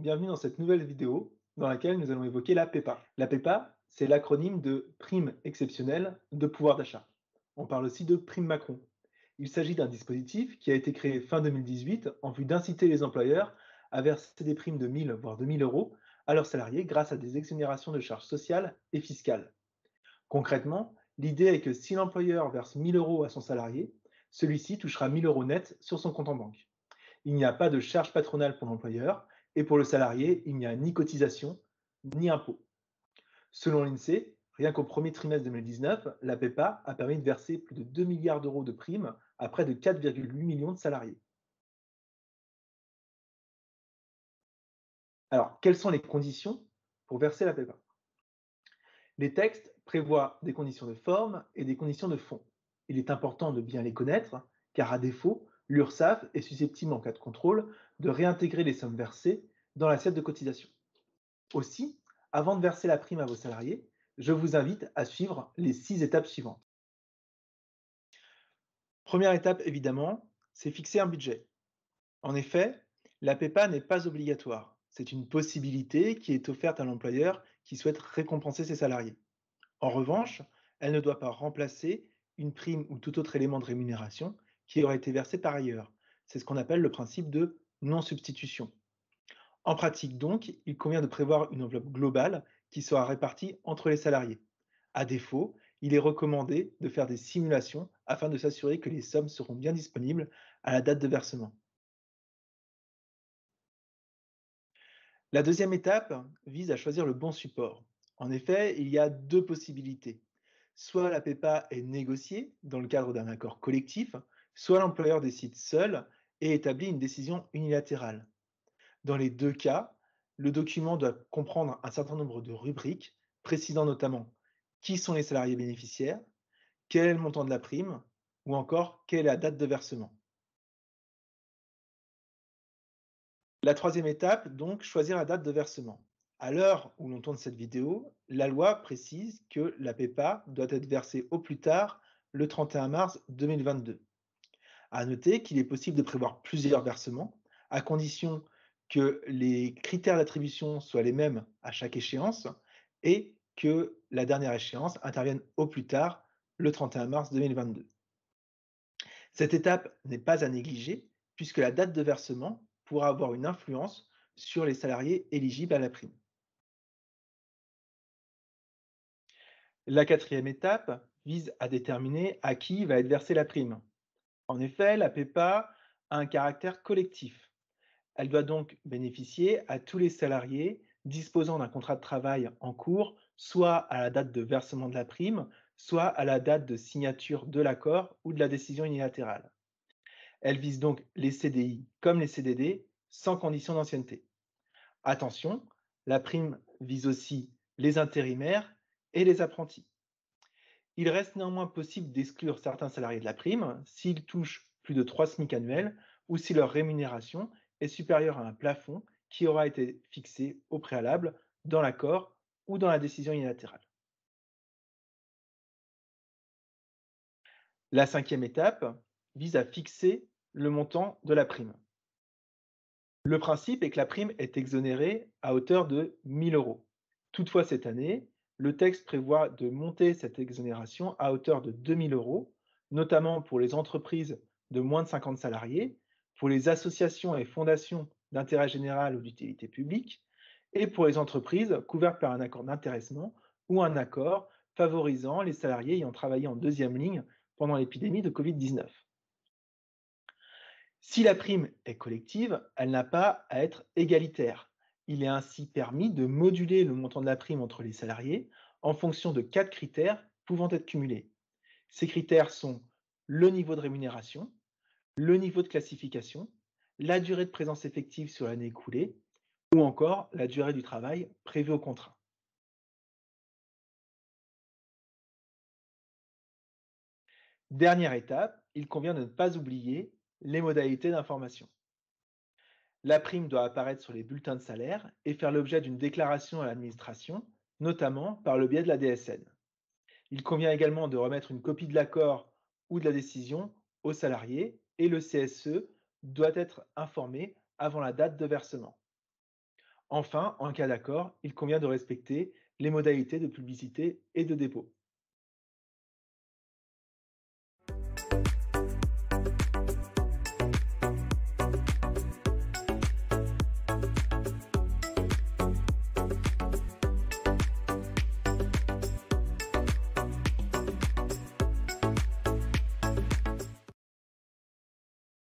bienvenue dans cette nouvelle vidéo dans laquelle nous allons évoquer la PEPA. La PEPA, c'est l'acronyme de prime exceptionnelle de pouvoir d'achat. On parle aussi de prime Macron. Il s'agit d'un dispositif qui a été créé fin 2018 en vue d'inciter les employeurs à verser des primes de 1000 voire 2000 euros à leurs salariés grâce à des exonérations de charges sociales et fiscales. Concrètement, l'idée est que si l'employeur verse 1000 euros à son salarié, celui-ci touchera 1000 euros net sur son compte en banque. Il n'y a pas de charge patronale pour l'employeur et pour le salarié, il n'y a ni cotisation ni impôt. Selon l'INSEE, rien qu'au premier trimestre 2019, la PEPA a permis de verser plus de 2 milliards d'euros de primes à près de 4,8 millions de salariés. Alors, quelles sont les conditions pour verser la PEPA? Les textes prévoient des conditions de forme et des conditions de fond. Il est important de bien les connaître, car à défaut, l'URSSAF est susceptible, en cas de contrôle, de réintégrer les sommes versées dans l'assiette de cotisation. Aussi, avant de verser la prime à vos salariés, je vous invite à suivre les 6 étapes suivantes. Première étape, évidemment, c'est fixer un budget. En effet, la PEPA n'est pas obligatoire. C'est une possibilité qui est offerte à l'employeur qui souhaite récompenser ses salariés. En revanche, elle ne doit pas remplacer une prime ou tout autre élément de rémunération qui aurait été versé par ailleurs. C'est ce qu'on appelle le principe de non-substitution. En pratique donc, il convient de prévoir une enveloppe globale qui sera répartie entre les salariés. À défaut, il est recommandé de faire des simulations afin de s'assurer que les sommes seront bien disponibles à la date de versement. La deuxième étape vise à choisir le bon support. En effet, il y a deux possibilités. Soit la PEPA est négociée dans le cadre d'un accord collectif, soit l'employeur décide seul et établit une décision unilatérale. Dans les deux cas, le document doit comprendre un certain nombre de rubriques, précisant notamment qui sont les salariés bénéficiaires, quel est le montant de la prime, ou encore quelle est la date de versement. La troisième étape, donc, choisir la date de versement. À l'heure où l'on tourne cette vidéo, la loi précise que la PEPA doit être versée au plus tard le 31 mars 2022. À noter qu'il est possible de prévoir plusieurs versements, à condition que les critères d'attribution soient les mêmes à chaque échéance et que la dernière échéance intervienne au plus tard le 31 mars 2022. Cette étape n'est pas à négliger puisque la date de versement pourra avoir une influence sur les salariés éligibles à la prime. La quatrième étape vise à déterminer à qui va être versée la prime. En effet, la PEPA a un caractère collectif. Elle doit donc bénéficier à tous les salariés disposant d'un contrat de travail en cours, soit à la date de versement de la prime, soit à la date de signature de l'accord ou de la décision unilatérale. Elle vise donc les CDI comme les CDD sans condition d'ancienneté. Attention, la prime vise aussi les intérimaires et les apprentis. Il reste néanmoins possible d'exclure certains salariés de la prime s'ils touchent plus de 3 SMIC annuels ou si leur rémunération est supérieure à un plafond qui aura été fixé au préalable dans l'accord ou dans la décision unilatérale. La cinquième étape vise à fixer le montant de la prime. Le principe est que la prime est exonérée à hauteur de 1000 euros. Toutefois, cette année, le texte prévoit de monter cette exonération à hauteur de 2000 euros, notamment pour les entreprises de moins de 50 salariés, pour les associations et fondations d'intérêt général ou d'utilité publique, et pour les entreprises couvertes par un accord d'intéressement ou un accord favorisant les salariés ayant travaillé en deuxième ligne pendant l'épidémie de Covid-19. Si la prime est collective, elle n'a pas à être égalitaire. Il est ainsi permis de moduler le montant de la prime entre les salariés en fonction de 4 critères pouvant être cumulés. Ces critères sont le niveau de rémunération, le niveau de classification, la durée de présence effective sur l'année écoulée ou encore la durée du travail prévue au contrat. Dernière étape, il convient de ne pas oublier les modalités d'information. La prime doit apparaître sur les bulletins de salaire et faire l'objet d'une déclaration à l'administration, notamment par le biais de la DSN. Il convient également de remettre une copie de l'accord ou de la décision aux salariés et le CSE doit être informé avant la date de versement. Enfin, en cas d'accord, il convient de respecter les modalités de publicité et de dépôt.